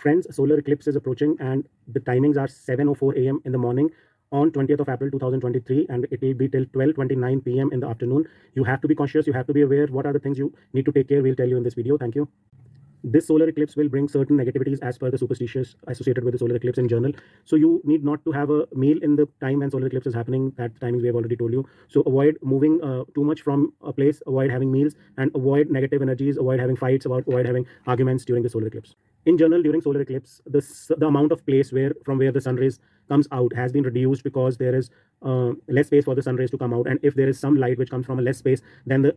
Friends, solar eclipse is approaching and the timings are 7:04 a.m. in the morning on 20th of April 2023, and it will be till 12:29 p.m. in the afternoon. You have to be conscious, you have to be aware. What are the things you need to take care? We'll tell you in this video. Thank you. This solar eclipse will bring certain negativities as per the superstitions associated with the solar eclipse in general. So you need not to have a meal in the time when solar eclipse is happening. That timings we have already told you. So avoid moving too much from a place, avoid having meals, and avoid negative energies, avoid having fights, avoid having arguments during the solar eclipse. In general, during solar eclipse, the amount of place from where the sun rays comes out has been reduced because there is less space for the sun rays to come out. And if there is some light which comes from a less space, then the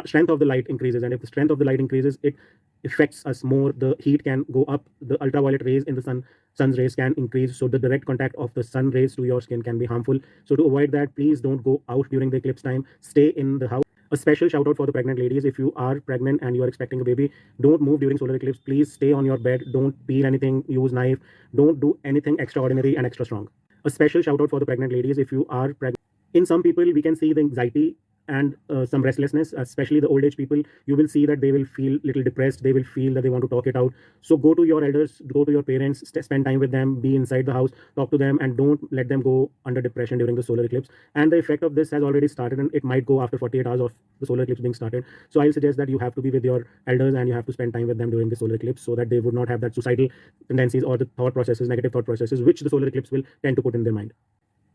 strength of the light increases. And if the strength of the light increases, it affects us more. The heat can go up, the ultraviolet rays in the sun's rays can increase, so the direct contact of the sun rays to your skin can be harmful. So to avoid that, please don't go out during the eclipse time. Stay in the house. A special shout out for the pregnant ladies. If you are pregnant and you are expecting a baby, don't move during solar eclipse. Please stay on your bed. Don't peel anything, use knife. Don't do anything extraordinary and extra strong. A special shout out for the pregnant ladies. If you are pregnant, in some people we can see the anxiety and some restlessness, especially the old age people. You will see that they will feel little depressed. They will feel that they want to talk it out. So go to your elders, go to your parents, spend time with them, be inside the house, talk to them, and don't let them go under depression during the solar eclipse. And the effect of this has already started, and it might go after 48 hours of the solar eclipse being started. So I'll suggest that you have to be with your elders and you have to spend time with them during the solar eclipse so that they would not have that suicidal tendencies or the thought processes, negative thought processes, which the solar eclipse will tend to put in their mind.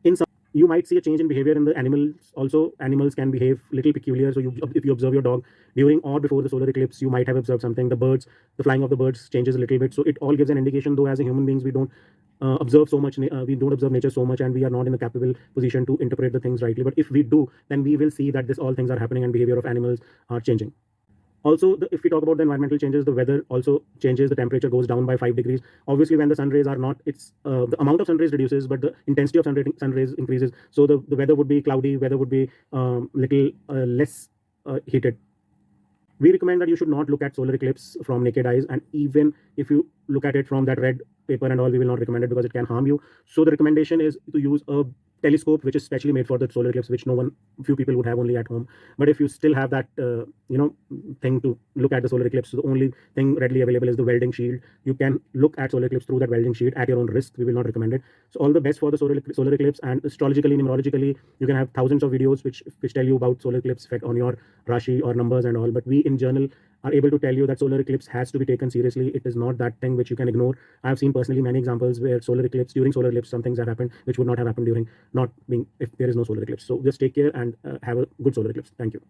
In some, you might see a change in behavior in the animals. Also, animals can behave little peculiar. So if you observe your dog during or before the solar eclipse, you might have observed something. The birds, the flying of the birds changes a little bit. So it all gives an indication, though as a human beings we don't observe so much, we don't observe nature so much, and we are not in a capable position to interpret the things rightly. But if we do, then we will see that this all things are happening and behavior of animals are changing. Also, if we talk about the environmental changes, the weather also changes. The temperature goes down by 5 degrees. Obviously, when the sun rays are not, it's the amount of sun rays reduces, but the intensity of sun rays increases. So the weather would be cloudy, weather would be little less heated. We recommend that you should not look at solar eclipse from naked eyes, and even if you look at it from that red paper and all, we will not recommend it because it can harm you. So the recommendation is to use a telescope which is specially made for the solar eclipse, which few people would have only at home. But if you still have that thing to look at the solar eclipse, the only thing readily available is the welding shield. You can look at solar eclipse through that welding shield at your own risk. We will not recommend it. So all the best for the solar eclipse. And astrologically, numerologically, you can have thousands of videos which tell you about solar eclipse effect on your rashi or numbers and all. But we in general are able to tell you that solar eclipse has to be taken seriously. It is not that thing which you can ignore. I have seen personally many examples where during solar eclipse, some things have happened which would not have happened if there is no solar eclipse. So just take care and have a good solar eclipse. Thank you.